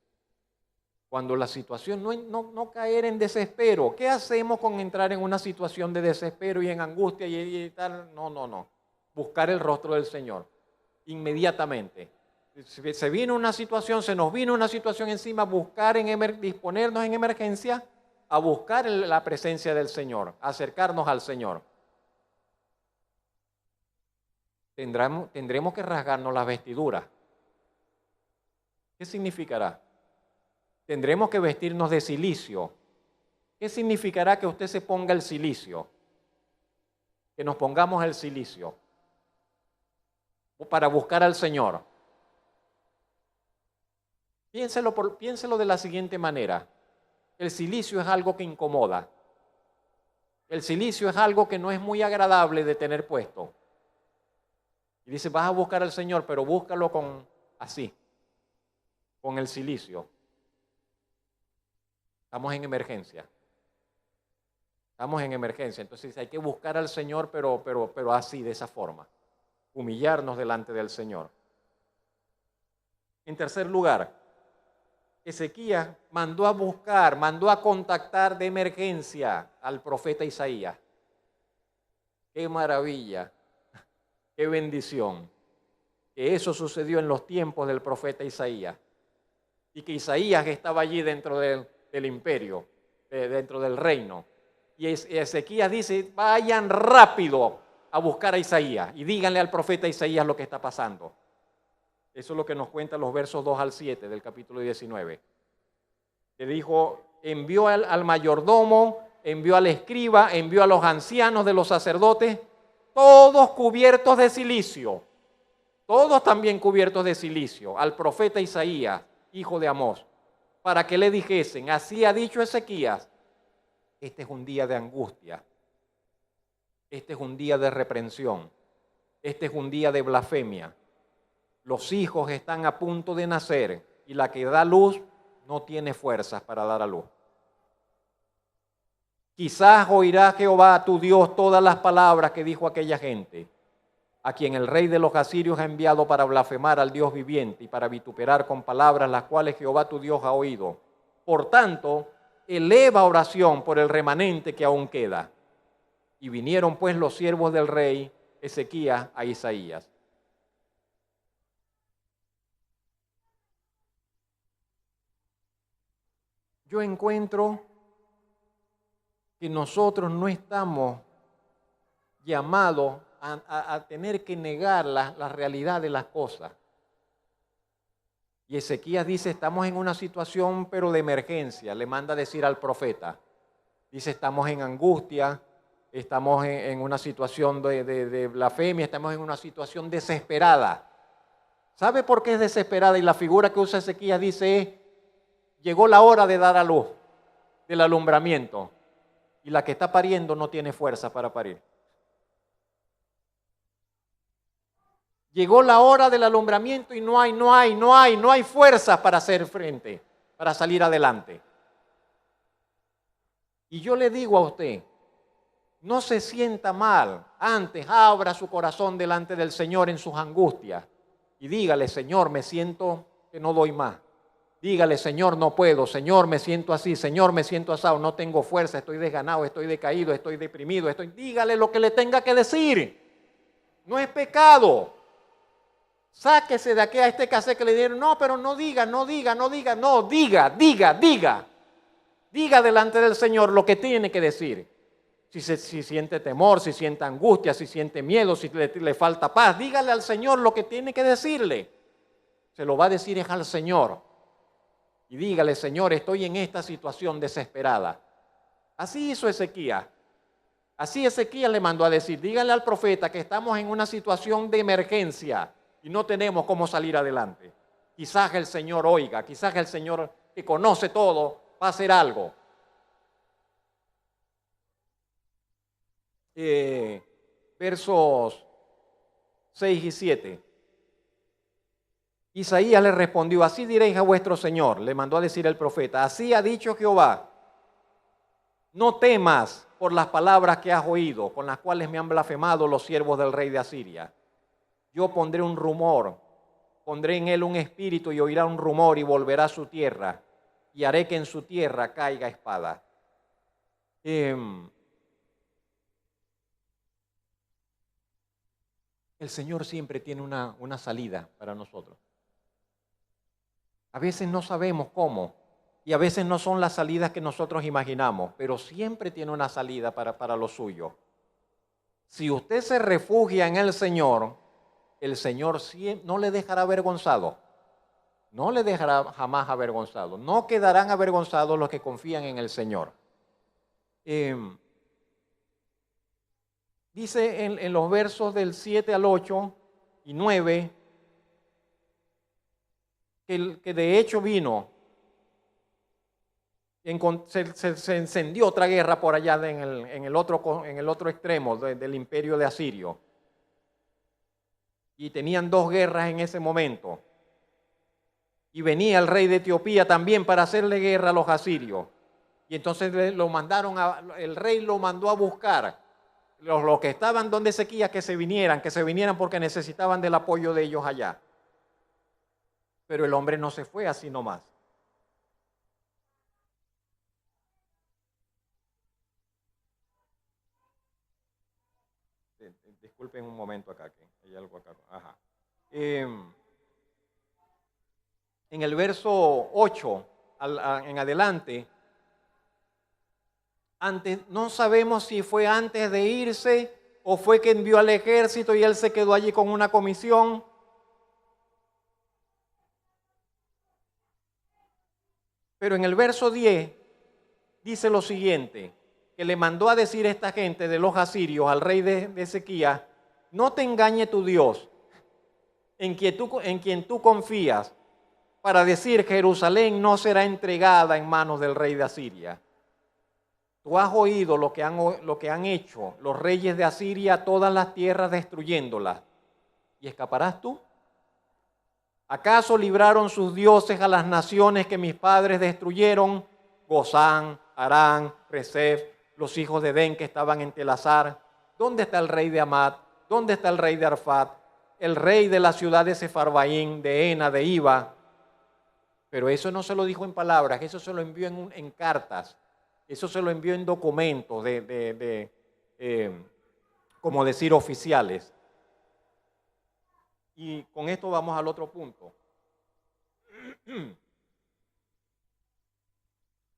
Cuando la situación, no caer en desespero. ¿Qué hacemos con entrar en una situación de desespero y en angustia y tal? No. Buscar el rostro del Señor inmediatamente. Se vino una situación, se nos vino una situación encima, disponernos en emergencia a buscar la presencia del Señor, acercarnos al Señor. Tendremos que rasgarnos las vestiduras. ¿Qué significará? Tendremos que vestirnos de cilicio. ¿Qué significará que usted se ponga el cilicio? Que nos pongamos el cilicio para buscar al Señor. Piénselo de la siguiente manera. El cilicio es algo que incomoda. El cilicio es algo que no es muy agradable de tener puesto. Y dice, vas a buscar al Señor, pero búscalo con el cilicio. Estamos en emergencia. Entonces hay que buscar al Señor, pero así, de esa forma. Humillarnos delante del Señor. En tercer lugar, Ezequías mandó a contactar de emergencia al profeta Isaías. ¡Qué maravilla! ¡Qué bendición! Que eso sucedió en los tiempos del profeta Isaías. Y que Isaías estaba allí dentro del imperio, dentro del reino. Y Ezequías dice, vayan rápido a buscar a Isaías y díganle al profeta Isaías lo que está pasando. Eso es lo que nos cuentan los versos 2 al 7 del capítulo 19. Le dijo, envió al mayordomo, envió al escriba, envió a los ancianos de los sacerdotes, todos cubiertos de cilicio, todos también cubiertos de cilicio, al profeta Isaías, hijo de Amós, para que le dijesen, así ha dicho Ezequías, este es un día de angustia, este es un día de reprensión, este es un día de blasfemia. Los hijos están a punto de nacer y la que da luz no tiene fuerzas para dar a luz. Quizás oirá Jehová tu Dios todas las palabras que dijo aquella gente, a quien el rey de los asirios ha enviado para blasfemar al Dios viviente y para vituperar con palabras las cuales Jehová tu Dios ha oído. Por tanto, eleva oración por el remanente que aún queda. Y vinieron pues los siervos del rey Ezequías a Isaías. Yo encuentro que nosotros no estamos llamados a tener que negar la realidad de las cosas. Y Ezequías dice, estamos en una situación pero de emergencia, le manda a decir al profeta. Dice, estamos en angustia, estamos en una situación de blasfemia, estamos en una situación desesperada. ¿Sabe por qué es desesperada? Y la figura que usa Ezequías dice, llegó la hora de dar a luz, del alumbramiento, y la que está pariendo no tiene fuerza para parir. Llegó la hora del alumbramiento y no hay fuerzas para hacer frente, para salir adelante. Y yo le digo a usted, no se sienta mal, antes abra su corazón delante del Señor en sus angustias y dígale, Señor, me siento que no doy más. Dígale, Señor, no puedo, Señor, me siento así, Señor, me siento asado, no tengo fuerza, estoy desganado, estoy decaído, estoy deprimido, dígale lo que le tenga que decir. No es pecado. Sáquese de aquí a este cassette que le dieron, no, pero no diga. Diga delante del Señor lo que tiene que decir. si siente temor, si siente angustia, si siente miedo, si le falta paz, dígale al Señor lo que tiene que decirle. Se lo va a decir es al Señor. Y dígale, Señor, estoy en esta situación desesperada. Así hizo Ezequías. Así Ezequías le mandó a decir, dígale al profeta que estamos en una situación de emergencia y no tenemos cómo salir adelante. Quizás el Señor oiga, quizás el Señor que conoce todo va a hacer algo. Versos 6 y 7. Isaías le respondió, así diréis a vuestro Señor, le mandó a decir el profeta, así ha dicho Jehová, no temas por las palabras que has oído, con las cuales me han blasfemado los siervos del rey de Asiria. Yo pondré un rumor, pondré en él un espíritu y oirá un rumor y volverá a su tierra, y haré que en su tierra caiga espada. El Señor siempre tiene una salida para nosotros. A veces no sabemos cómo y a veces no son las salidas que nosotros imaginamos, pero siempre tiene una salida para lo suyo. Si usted se refugia en el Señor no le dejará avergonzado. No le dejará jamás avergonzado. No quedarán avergonzados los que confían en el Señor. Dice en los versos del 7 al 8 y 9 que de hecho vino, se encendió otra guerra por allá en el otro extremo del imperio de Asirio. Y tenían dos guerras en ese momento. Y venía el rey de Etiopía también para hacerle guerra a los asirios. Y entonces el rey lo mandó a buscar los que estaban donde Ezequías que se vinieran porque necesitaban del apoyo de ellos allá. Pero el hombre no se fue así nomás. Disculpen un momento acá, que hay algo acá. Ajá. En el verso 8 en adelante, no sabemos si fue antes de irse o fue que envió al ejército y él se quedó allí con una comisión. Pero en el verso 10 dice lo siguiente, que le mandó a decir a esta gente de los asirios al rey de Ezequías, no te engañe tu Dios, en quien tú confías, para decir Jerusalén no será entregada en manos del rey de Asiria. Tú has oído lo que han hecho los reyes de Asiria a todas las tierras destruyéndolas. ¿Y escaparás tú? ¿Acaso libraron sus dioses a las naciones que mis padres destruyeron? Gozán, Harán, Resef, los hijos de Den que estaban en Telasar. ¿Dónde está el rey de Amat? ¿Dónde está el rey de Arfat? El rey de la ciudad de Sefarvaín, de Ena, de Iba. Pero eso no se lo dijo en palabras, eso se lo envió en cartas. Eso se lo envió en documentos como decir, oficiales. Y con esto vamos al otro punto.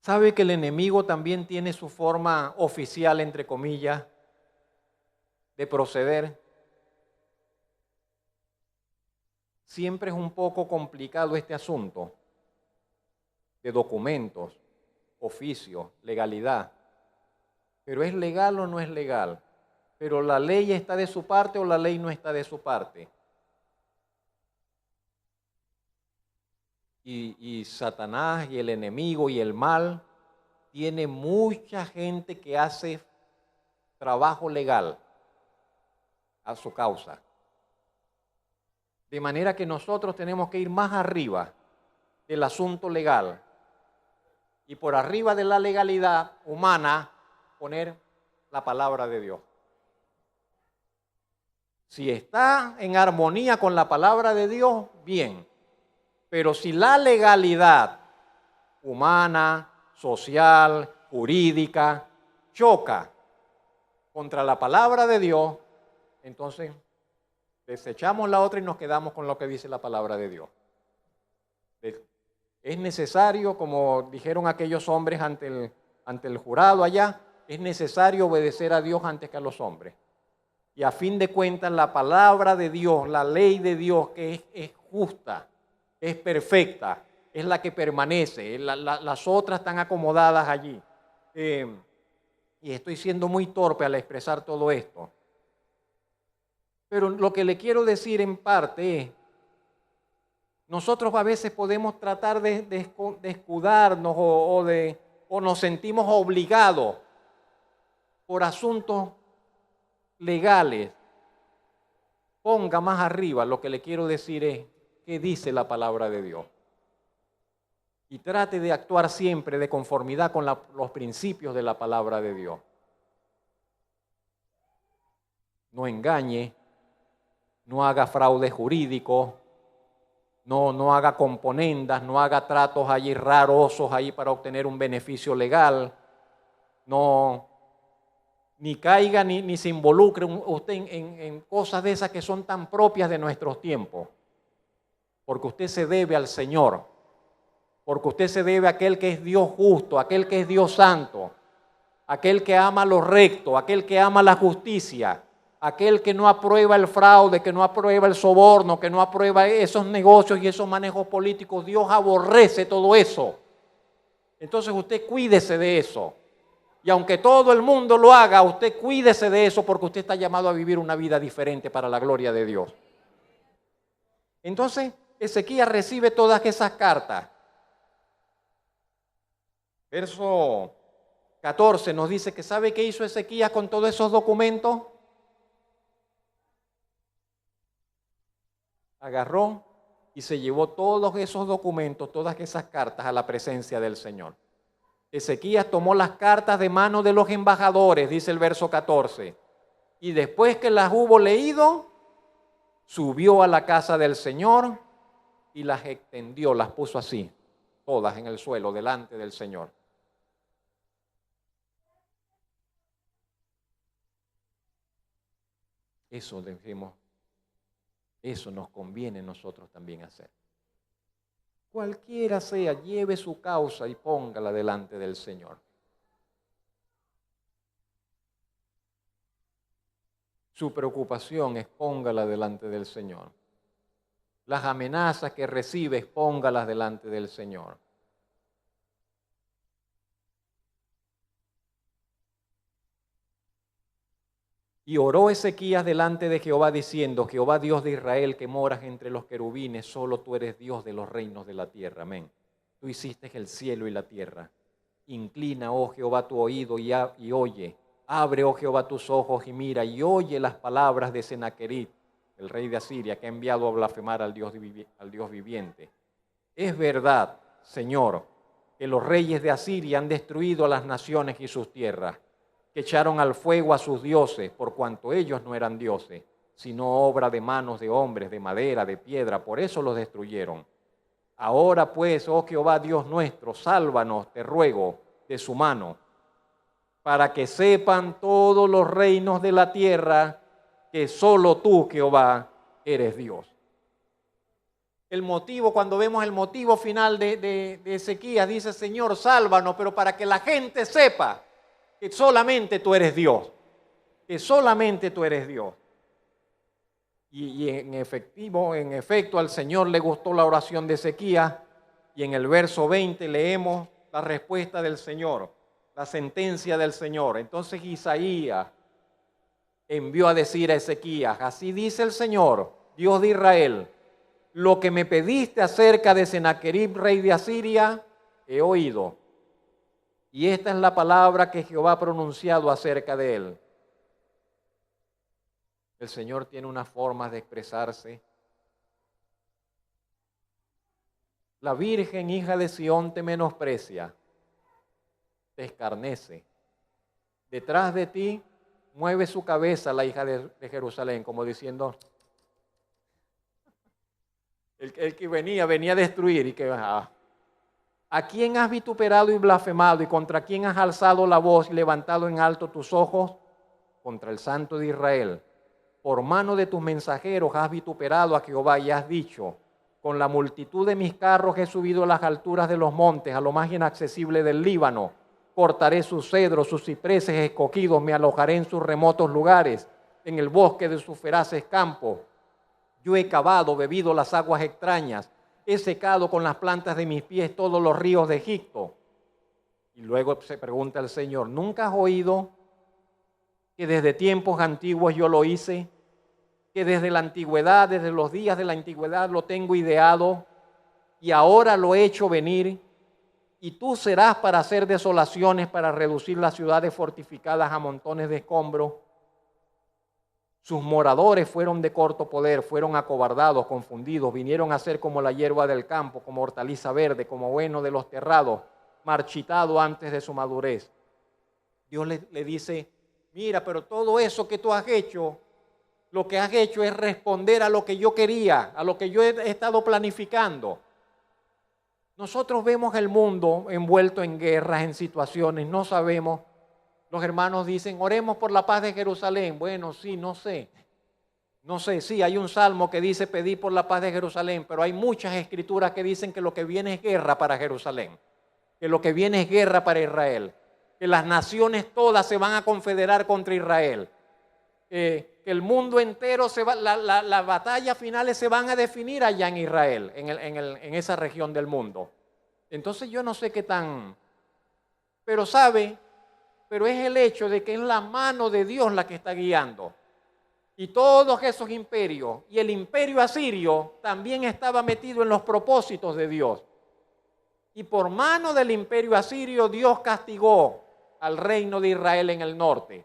¿Sabe que el enemigo también tiene su forma oficial, entre comillas, de proceder? Siempre es un poco complicado este asunto de documentos, oficios, legalidad. Pero ¿es legal o no es legal? ¿Pero la ley está de su parte o la ley no está de su parte? Y Satanás y el enemigo y el mal tiene mucha gente que hace trabajo legal a su causa. De manera que nosotros tenemos que ir más arriba del asunto legal y por arriba de la legalidad humana poner la palabra de Dios. Si está en armonía con la palabra de Dios, bien. Pero si la legalidad humana, social, jurídica, choca contra la palabra de Dios, entonces desechamos la otra y nos quedamos con lo que dice la palabra de Dios. Es necesario, como dijeron aquellos hombres ante el jurado allá, es necesario obedecer a Dios antes que a los hombres. Y a fin de cuentas, la palabra de Dios, la ley de Dios, que es justa, es perfecta, es la que permanece. Las otras están acomodadas allí. Y estoy siendo muy torpe al expresar todo esto. Pero lo que le quiero decir en parte es, nosotros a veces podemos tratar de escudarnos o nos sentimos obligados por asuntos legales. Ponga más arriba, lo que le quiero decir es, ¿qué dice la palabra de Dios? Y trate de actuar siempre de conformidad con los principios de la palabra de Dios. No engañe, no haga fraude jurídico, no haga componendas, no haga tratos allí rarosos ahí para obtener un beneficio legal, ni caiga ni se involucre usted en cosas de esas que son tan propias de nuestros tiempos, porque usted se debe al Señor, porque usted se debe a aquel que es Dios justo, aquel que es Dios santo, aquel que ama lo recto, aquel que ama la justicia, aquel que no aprueba el fraude, que no aprueba el soborno, que no aprueba esos negocios y esos manejos políticos. Dios aborrece todo eso. Entonces usted cuídese de eso. Y aunque todo el mundo lo haga, usted cuídese de eso porque usted está llamado a vivir una vida diferente para la gloria de Dios. Entonces Ezequías recibe todas esas cartas. Verso 14 nos dice que ¿sabe qué hizo Ezequías con todos esos documentos? Agarró y se llevó todos esos documentos, todas esas cartas a la presencia del Señor. Ezequías tomó las cartas de mano de los embajadores, dice el verso 14, y después que las hubo leído, subió a la casa del Señor y las extendió, las puso así, todas en el suelo, delante del Señor. Eso decimos. Eso nos conviene a nosotros también hacer. Cualquiera sea, lleve su causa y póngala delante del Señor. Su preocupación, expóngala delante del Señor. Las amenazas que recibe, expóngalas delante del Señor. Y oró Ezequías delante de Jehová diciendo, Jehová Dios de Israel que moras entre los querubines, solo tú eres Dios de los reinos de la tierra. Amén. Tú hiciste el cielo y la tierra. Inclina, oh Jehová, tu oído y oye. Abre, oh Jehová, tus ojos y mira y oye las palabras de Senaquerib, el rey de Asiria, que ha enviado a blasfemar al Dios viviente. Es verdad, Señor, que los reyes de Asiria han destruido a las naciones y sus tierras, que echaron al fuego a sus dioses, por cuanto ellos no eran dioses, sino obra de manos de hombres, de madera, de piedra, por eso los destruyeron. Ahora pues, oh Jehová Dios nuestro, sálvanos, te ruego, de su mano, para que sepan todos los reinos de la tierra que solo tú, Jehová, eres Dios. El motivo, cuando vemos el motivo final de Ezequías, dice, Señor, sálvanos, pero para que la gente sepa que solamente tú eres Dios, que solamente tú eres Dios. Y en efecto, al Señor le gustó la oración de Ezequías, y en el verso 20 leemos la respuesta del Señor, la sentencia del Señor. Entonces Isaías envió a decir a Ezequías, así dice el Señor, Dios de Israel, lo que me pediste acerca de Senaquerib, rey de Asiria, he oído. Y esta es la palabra que Jehová ha pronunciado acerca de él. El Señor tiene unas formas de expresarse. La Virgen, hija de Sión, te menosprecia, te escarnece. Detrás de ti mueve su cabeza la hija de Jerusalén, como diciendo, el que venía a destruir y que... ¿A quién has vituperado y blasfemado y contra quién has alzado la voz y levantado en alto tus ojos? Contra el Santo de Israel. Por mano de tus mensajeros has vituperado a Jehová y has dicho, con la multitud de mis carros he subido a las alturas de los montes, a lo más inaccesible del Líbano, cortaré sus cedros, sus cipreses escogidos, me alojaré en sus remotos lugares, en el bosque de sus feraces campos. Yo he cavado, bebido las aguas extrañas, he secado con las plantas de mis pies todos los ríos de Egipto. Y luego se pregunta el Señor, ¿nunca has oído que desde tiempos antiguos yo lo hice? Que desde la antigüedad, desde los días de la antigüedad lo tengo ideado y ahora lo he hecho venir. Y tú serás para hacer desolaciones, para reducir las ciudades fortificadas a montones de escombros. Sus moradores fueron de corto poder, fueron acobardados, confundidos, vinieron a ser como la hierba del campo, como hortaliza verde, como heno de los terrados, marchitado antes de su madurez. Dios le dice, mira, pero todo eso que tú has hecho, lo que has hecho es responder a lo que yo quería, a lo que yo he estado planificando. Nosotros vemos el mundo envuelto en guerras, en situaciones, no sabemos. Los hermanos dicen, oremos por la paz de Jerusalén. Bueno, sí, no sé, sí, hay un salmo que dice pedí por la paz de Jerusalén, pero hay muchas escrituras que dicen que lo que viene es guerra para Jerusalén, que lo que viene es guerra para Israel, que las naciones todas se van a confederar contra Israel, que el mundo entero las batallas finales se van a definir allá en Israel, en esa región del mundo. Entonces yo no sé qué tan, pero es el hecho de que es la mano de Dios la que está guiando. Y todos esos imperios, y el imperio asirio también estaba metido en los propósitos de Dios. Y por mano del imperio asirio Dios castigó al reino de Israel en el norte.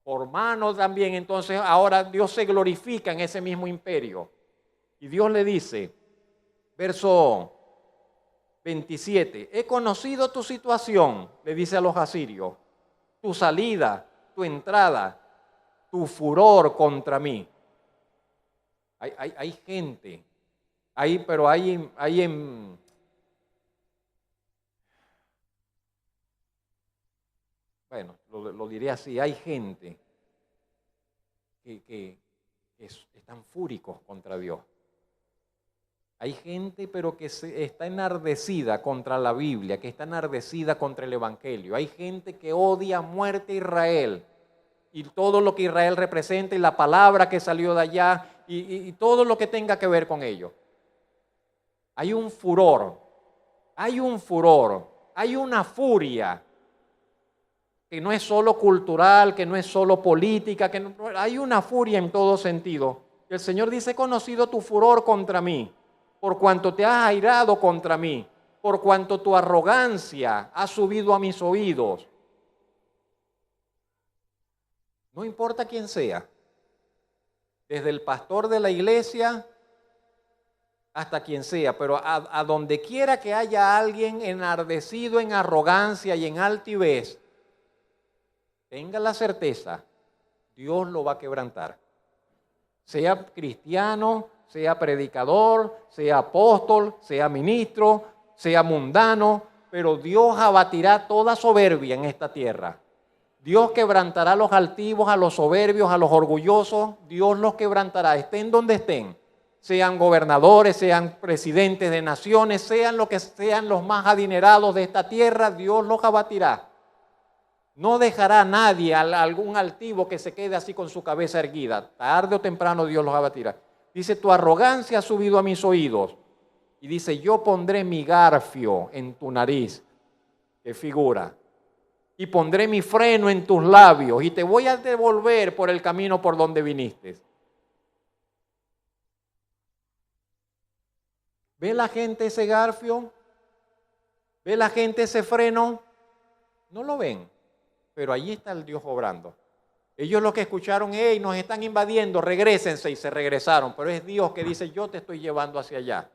Por mano también, entonces ahora Dios se glorifica en ese mismo imperio. Y Dios le dice, verso 27, he conocido tu situación, le dice a los asirios, tu salida, tu entrada, tu furor contra mí. Hay gente, pero hay bueno, lo diré así, hay gente que están fúricos contra Dios. Hay gente pero que está enardecida contra la Biblia, que está enardecida contra el Evangelio. Hay gente que odia a muerte a Israel y todo lo que Israel representa y la palabra que salió de allá y todo lo que tenga que ver con ello. Hay un furor, hay una furia que no es solo cultural, que no es solo política, hay una furia en todo sentido. El Señor dice, he conocido tu furor contra mí, por cuanto te has airado contra mí, por cuanto tu arrogancia ha subido a mis oídos. No importa quién sea, desde el pastor de la iglesia hasta quien sea, pero a donde quiera que haya alguien enardecido en arrogancia y en altivez, tenga la certeza, Dios lo va a quebrantar. Sea cristiano, sea predicador, sea apóstol, sea ministro, sea mundano, pero Dios abatirá toda soberbia en esta tierra. Dios quebrantará a los altivos, a los soberbios, a los orgullosos. Dios los quebrantará, estén donde estén. Sean gobernadores, sean presidentes de naciones, sean lo que sean los más adinerados de esta tierra, Dios los abatirá. No dejará a nadie, algún altivo que se quede así con su cabeza erguida. Tarde o temprano Dios los abatirá. Dice, tu arrogancia ha subido a mis oídos. Y dice, yo pondré mi garfio en tu nariz. Qué figura. Y pondré mi freno en tus labios. Y te voy a devolver por el camino por donde viniste. ¿Ve la gente ese garfio? ¿Ve la gente ese freno? No lo ven. Pero allí está el Dios obrando. Ellos lo que escucharon, hey, nos están invadiendo, regrésense, y se regresaron. Pero es Dios que dice, yo te estoy llevando hacia allá.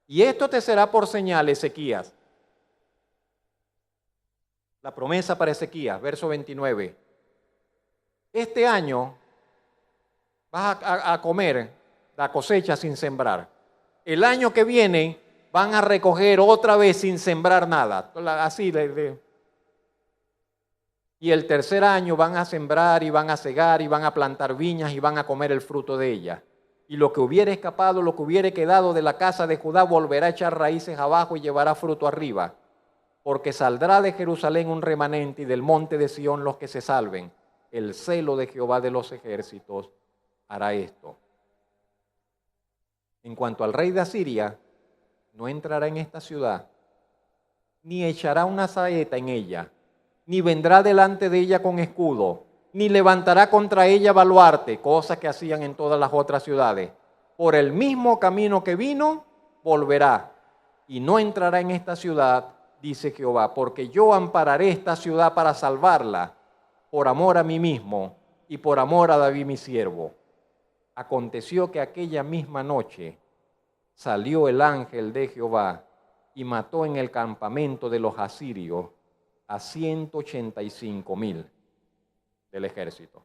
Y esto te será por señal, Ezequías. La promesa para Ezequías, verso 29. Este año vas a comer la cosecha sin sembrar. El año que viene van a recoger otra vez sin sembrar nada. Así Y el tercer año van a sembrar y van a cegar y van a plantar viñas y van a comer el fruto de ellas. Y lo que hubiere escapado, lo que hubiere quedado de la casa de Judá volverá a echar raíces abajo y llevará fruto arriba. porque saldrá de Jerusalén un remanente y del monte de Sión los que se salven. El celo de Jehová de los ejércitos hará esto. En cuanto al rey de Asiria, no entrará en esta ciudad, ni echará una saeta en ella, ni vendrá delante de ella con escudo, ni levantará contra ella baluarte, cosas que hacían en todas las otras ciudades. Por el mismo camino que vino, volverá, y no entrará en esta ciudad, dice Jehová, porque yo ampararé esta ciudad para salvarla, por amor a mí mismo y por amor a David mi siervo. Aconteció que aquella misma noche salió el ángel de Jehová y mató en el campamento de los asirios a 185,000 del ejército.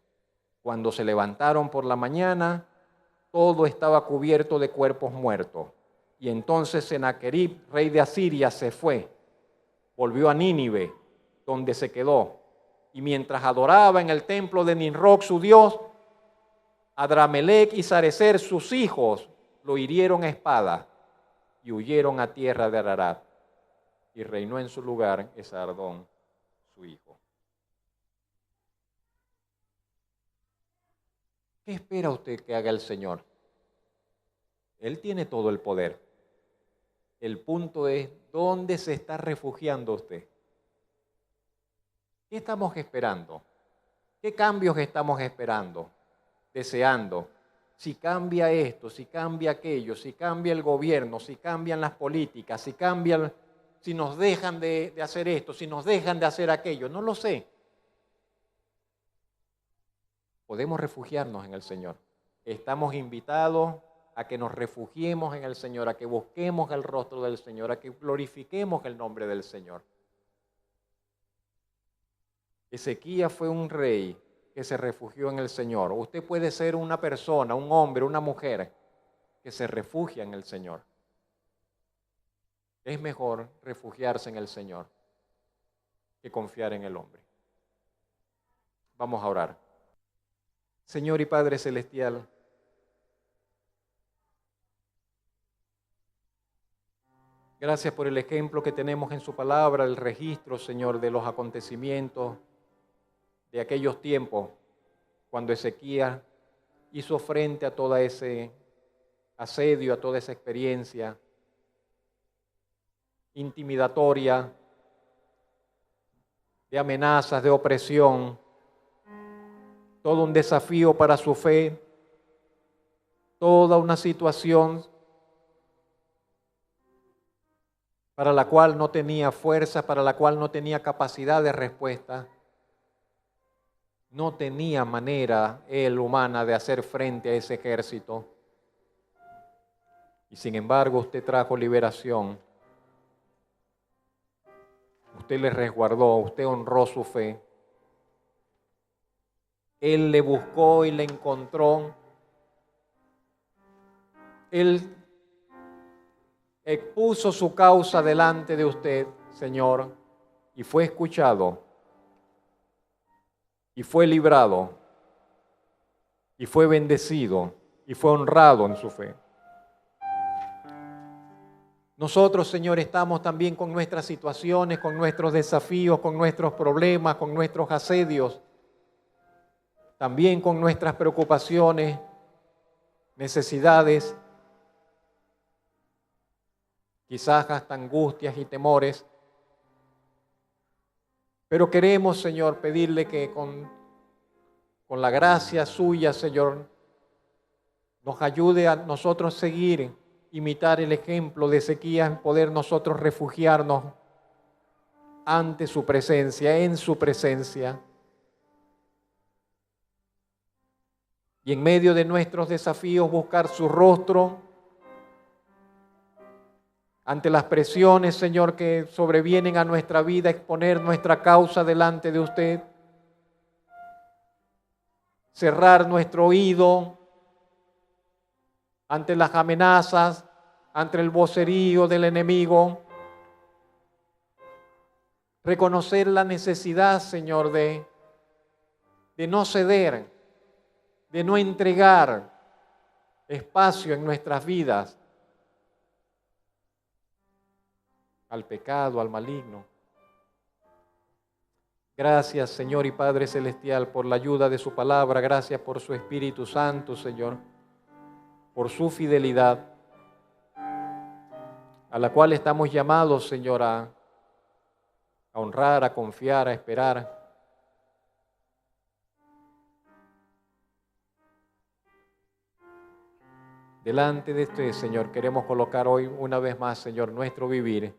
Cuando se levantaron por la mañana, todo estaba cubierto de cuerpos muertos. Y entonces Sennacherib, rey de Asiria, se fue, volvió a Nínive, donde se quedó. Y mientras adoraba en el templo de Nimrod, su dios, Adramelech y Sarecer, sus hijos, lo hirieron a espada y huyeron a tierra de Ararat. Y reinó en su lugar Esardón, su hijo. ¿Qué espera usted que haga el Señor? Él tiene todo el poder. El punto es, ¿dónde se está refugiando usted? ¿Qué estamos esperando? ¿Qué cambios estamos esperando? Deseando. Si cambia esto, si cambia aquello, si cambia el gobierno, si cambian las políticas, si nos dejan de hacer esto, si nos dejan de hacer aquello, no lo sé. Podemos refugiarnos en el Señor. Estamos invitados a que nos refugiemos en el Señor, a que busquemos el rostro del Señor, a que glorifiquemos el nombre del Señor. Ezequías fue un rey que se refugió en el Señor. Usted puede ser una persona, un hombre, una mujer que se refugia en el Señor. Es mejor refugiarse en el Señor que confiar en el hombre. Vamos a orar. Señor y Padre Celestial, gracias por el ejemplo que tenemos en su palabra, el registro, Señor, de los acontecimientos de aquellos tiempos, cuando Ezequías hizo frente a todo ese asedio, a toda esa experiencia intimidatoria, de amenazas, de opresión, todo un desafío para su fe, toda una situación para la cual no tenía fuerza, para la cual no tenía capacidad de respuesta. No tenía manera él humana de hacer frente a ese ejército. Y sin embargo usted trajo liberación. Usted le resguardó, usted honró su fe. Él le buscó y le encontró. Él expuso su causa delante de usted, Señor, y fue escuchado. Y fue librado, y fue bendecido, y fue honrado en su fe. Nosotros, Señor, estamos también con nuestras situaciones, con nuestros desafíos, con nuestros problemas, con nuestros asedios, también con nuestras preocupaciones, necesidades, quizás hasta angustias y temores. Pero queremos, Señor, pedirle que con la gracia suya, Señor, nos ayude a nosotros seguir, imitar el ejemplo de Ezequías, en poder nosotros refugiarnos ante su presencia, en su presencia. Y en medio de nuestros desafíos buscar su rostro, ante las presiones, Señor, que sobrevienen a nuestra vida, exponer nuestra causa delante de usted, cerrar nuestro oído ante las amenazas, ante el vocerío del enemigo, reconocer la necesidad, Señor, de no ceder, de no entregar espacio en nuestras vidas al pecado, al maligno. Gracias, Señor y Padre Celestial, por la ayuda de su palabra. Gracias por su Espíritu Santo, Señor, por su fidelidad, a la cual estamos llamados, Señor, a honrar, a confiar, a esperar. Delante de usted, Señor, queremos colocar hoy una vez más, Señor, nuestro vivir,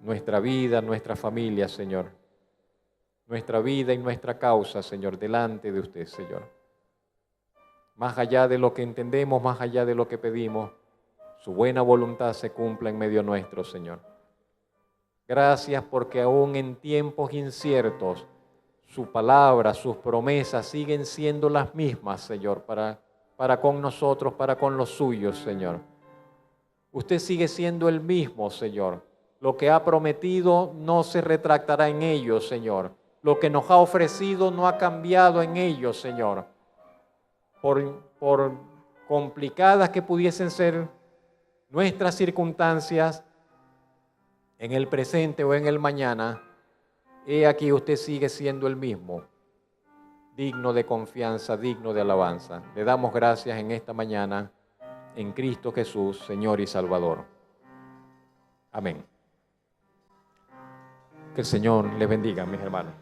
nuestra vida, nuestra familia, Señor, nuestra vida y nuestra causa, Señor, delante de usted, Señor. Más allá de lo que entendemos, más allá de lo que pedimos, su buena voluntad se cumpla en medio nuestro, Señor. Gracias porque aún en tiempos inciertos, su palabra, sus promesas siguen siendo las mismas, Señor, para con nosotros, para con los suyos, Señor. Usted sigue siendo el mismo, Señor. Lo que ha prometido no se retractará en ello, Señor. Lo que nos ha ofrecido no ha cambiado en ello, Señor. Por complicadas que pudiesen ser nuestras circunstancias en el presente o en el mañana, he aquí usted sigue siendo el mismo, digno de confianza, digno de alabanza. Le damos gracias en esta mañana en Cristo Jesús, Señor y Salvador. Amén. Que el Señor les bendiga, mis hermanos.